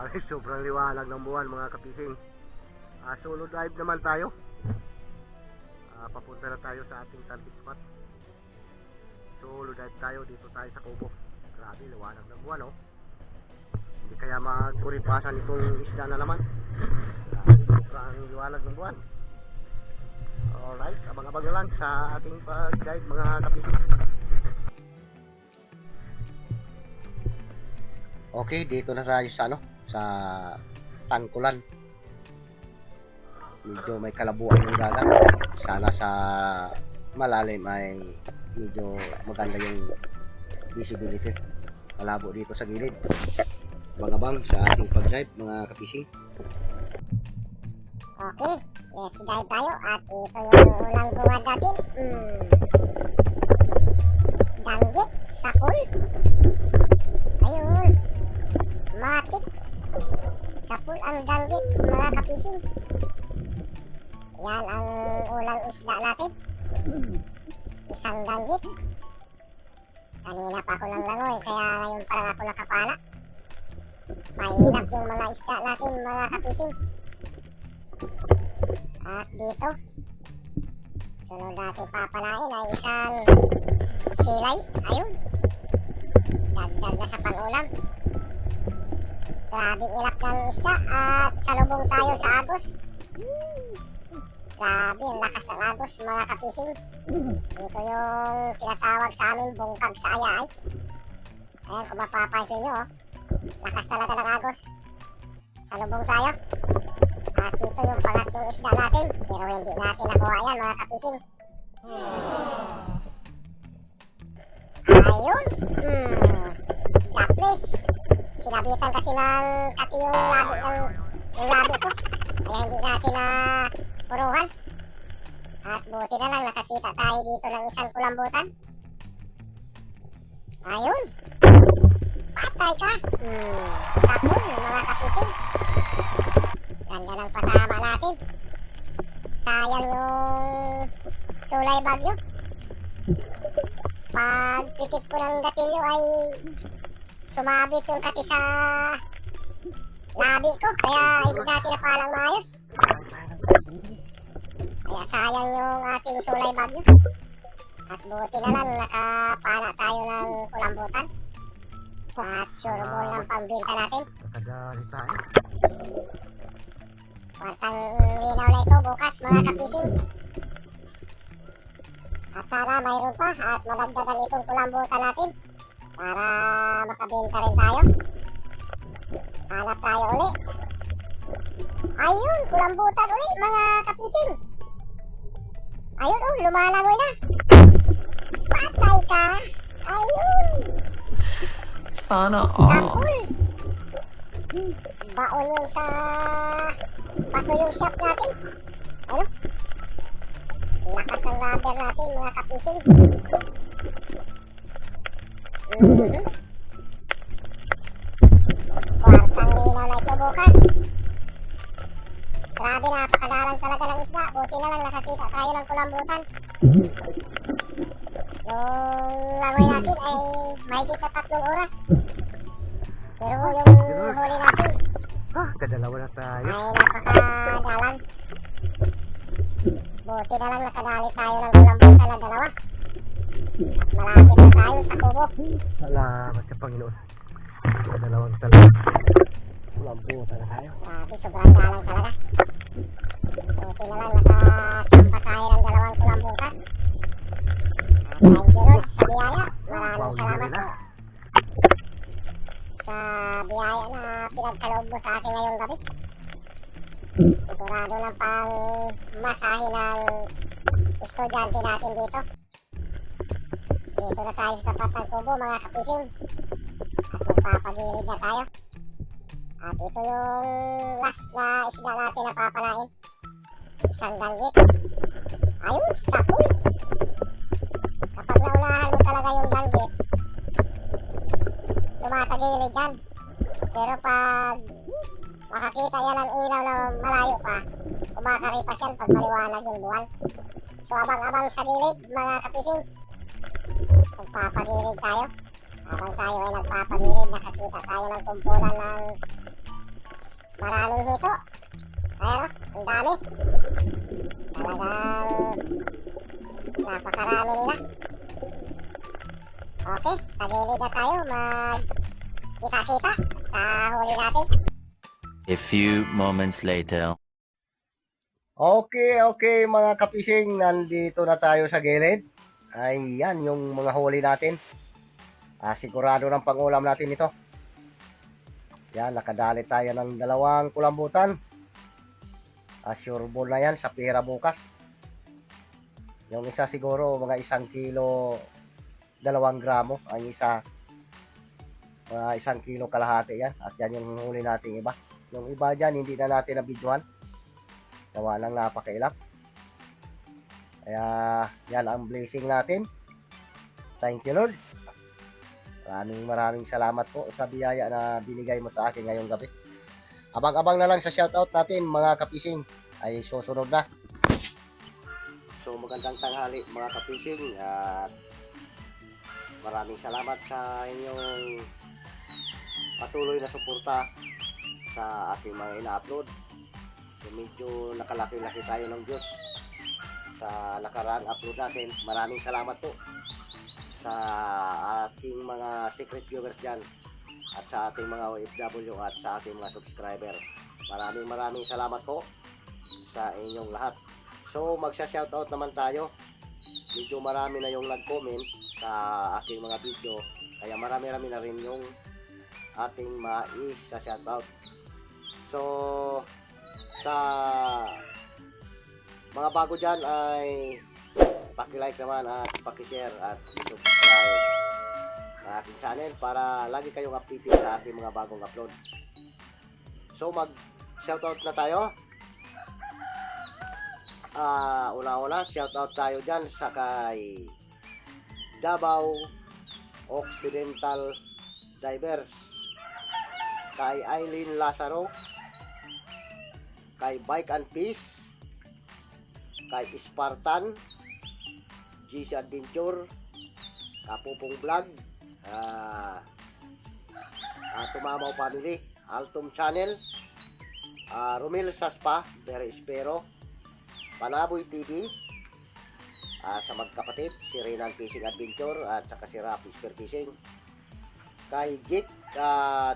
Ay, sobrang liwanag ng buwan mga kapising. Solo dive naman tayo. Papunta na tayo sa ating target spot. Solo dive tayo dito tayo sa Kubo. Grabe, liwanag ng buwan, oh. Hindi kaya magkuripasan itong isda na naman. Sobrang liwanag ng buwan. Alright, abang-abang na lang sa ating pag-dive mga kapising. Okay, dito na tayo sa sa Tangkulan. Medyo may kalabuan yung dagat. Sana sa malalim ay medyo maganda yung visibility. Malabo dito sa gilid. Abang-abang sa ating pag-dive mga kapising. Okay, let's dive tayo at ito yung unang bungad natin. Danggit, sakol. Ayun, matik. Sakol ang danggit mga kapising. Yan ang unang isda natin. Isang danggit. Kanina pa ako nang langoy kaya ngayon pa lang ako nakapala. Mahirap yung mga isda natin mga kapising. At dito sunod natin papalain ay isang silay. Ayun, dagdag na sa pang-ulam. Grabe ilak ng isda at salubong tayo sa agos. Grabe ang lakas ng agos mga kapising. Dito yung tinatawag sa amin bungkag sa ayay. Ayan, kung mapapansin nyo, lakas talaga ng agos. Salubong tayo. At dito yung pangatlong isda natin, pero hindi natin nakuha yan mga kapising. Ayun, Lapis. Sinabitan kasi ng kati yung labi ko, kaya hindi natin na puruhan. At buti na lang nakakita tayo dito ng isang kulambutan. Ayun, patay ka. Sapon mga kapising. Ganda ng pasama natin. Sayang yung sulay bagyo. Pag pitik ko ng gatilyo ay sumabit yung kati sa labi ko. Kaya hindi natin napalang maayos. Kaya sayang yung ating sulay bagyo. At buti na lang nakapala tayo ng kulambutan. At sure ball ng pambinta natin. Nakadali tayo. Kwartang linaw na ito bukas mga kapising. At sana mayroon pa at madagdagan itong kulambutan natin para makabenta rin tayo. Hanap tayo uli. Ayun, kulambutan uli mga kapising. Ayun, lumalangoy na. Patay ka. Ayun. Sana all. Sapul. Baon yung sa bato yung shop natin. Ano? Lakas ng rubber natin mga kapising. Kwartang linaw na ito bukas. Grabe, napakadalang talaga ng isda. Buti na lang nakakita tayo ng kulambutan. Yung langoy natin ay mahigit na 3 oras. Pero yung huli natin Kadalawa na tayo. ay napakadalang. Buti na lang nakadali tayo ng kulambutan na 2. At malapit na tayo sa Kubo. Salamat sa Panginoon. Kadalawang talaga. Kulambutan na tayo. Grabe, sobrang dalang talaga. Buti na lang nakachamba tayo ng 2 kulambutan. At thank you Lord sa biyaya. Maraming salamat po sa biyaya na pinagkaloob mo sa akin ngayong gabi. Sigurado ng pang masahe ng estudyante natin dito. Dito na tayo sa tapat ng Kubo mga kapising. At magpapagilid na tayo. At ito yung last na isda natin na papalain. Isang danggit. Ayun, sapul. Kapag naunahan mo talaga yung danggit, tumatagilid yan. Pero pag makakita yan ng ilaw na malayo pa, kumakaripas yan pag maliwanag yung buwan. So abang-abang sa gilid mga kapising. Magpapagilid tayo. Habang tayo ay nagpapagilid, nakakita tayo ng kumpulan ng Maraming hito. Ayan o, ang dami. Talagang napakarami nila. Okay, sa gilid na tayo kita-kita sa huli natin. A few moments later. Okay mga kapising, nandito na tayo sa gilid. Ayan yung mga huli natin. Sigurado ng pangulam natin ito. Yan, nakadali tayo ng 2 kulambutan. Sure ball na yan sa pera bukas. Yung isa siguro mga 1 kilo 2 gramo. Ang isa mga 1 kilo kalahati yan. At yan yung huli natin iba. Yung iba dyan hindi na natin nabidyohan. Gawa lang napakailap. Kaya yan ang blessing natin. Thank you Lord. Maraming salamat po sa biyaya na binigay mo sa akin ngayong gabi. Abang-abang na lang sa shoutout natin mga kapising. Ay susunod na. So magandang tanghali mga kapising. At maraming salamat sa inyong patuloy na suporta sa ating mga ina-upload. So medyo nakalaki-laki tayo ng Diyos sa nakaraang upload natin. Maraming salamat po sa ating mga secret viewers dyan at sa ating mga OFW at sa ating mga subscriber. Maraming salamat po sa inyong lahat. So magsha-shoutout naman tayo. Medyo marami na yung nag-comment sa aking mga video, kaya marami na rin yung ating mais-shoutout. So sa mga bago dyan ay paki-like naman at paki-share at subscribe sa aking channel para lagi kayong updated sa ating mga bagong upload. So mag-shoutout na tayo. Una-una shoutout tayo dyan sa kay Davao Occidental Divers, kay Eileen Lazaro, kay Bike and Peace, kay Spartan, GC Adventure, Kapupong Vlog, Tumamaw Family, Altum Channel, Romel Saspa, Very Espero, Panaboy TV, sa magkapatid, si Renan Fishing Adventure at saka si Rapi Spear Fishing, kay Jake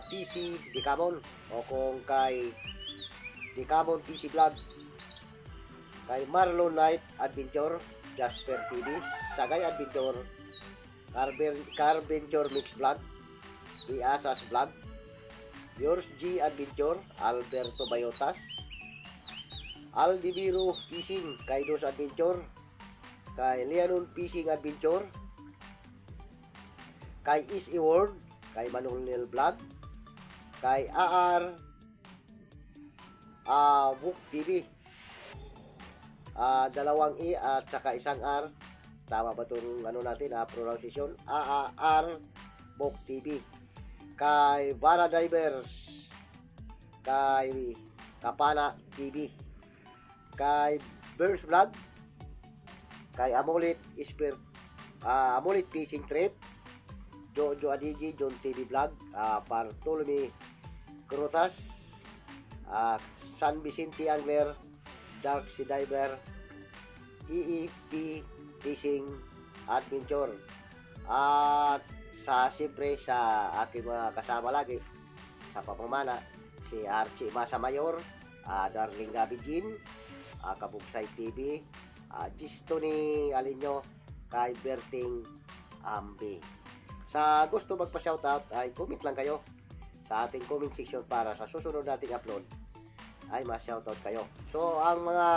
TC Dicamon o kung kay Dicamon TC Vlog, kay Marlon Knight Adventure, Jasper TV, Sagay Adventure, Carventure Mix Vlog, Biasas Vlog, Yours G Adventure, Alberto Bayotas, Aldiviro Fishing, kay Dos Adventure, kay Leanon Fishing Adventure, kay Easy World, kay Manuel Vlog, kay AR Book TV, 2 E at saka 1 R. Tama ba itong natin, pronunciation? AR Book TV, kay Bara Divers, kay Kapana TV, kay Burns Vlog, kay Amulet Fishing Trip, Jojo Adigi, John TV Vlog, Bartolome Crutas, San Vicente Angler, Dark Sea Diver, EEP Fishing Adventure, at siyempre sa aking mga kasama lagi sa pamamana, si Archie Masa Mayor, Darling Gabi Jean, Kabugsay TV, Gisto ni Alinyo, kay Berting Ambi. Sa gusto magpa-shoutout ay comment lang kayo sa ating comment section para sa susunod nating upload ay ma-shoutout kayo. So ang mga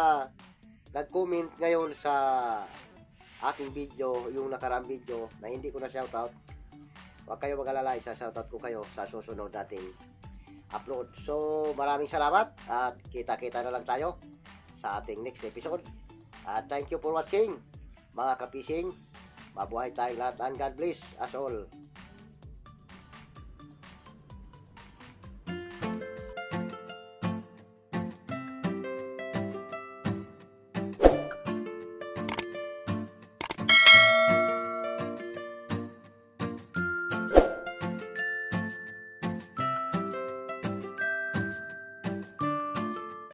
nag-comment ngayon sa aking video, yung nakaraang video na hindi ko na shoutout, huwag kayo mag-alala, isa-shoutout ko kayo sa susunod nating upload. So maraming salamat at kita-kita na lang tayo sa ating next episode. Thank you for watching mga kapising. Mabuhay tayong lahat and God bless us all.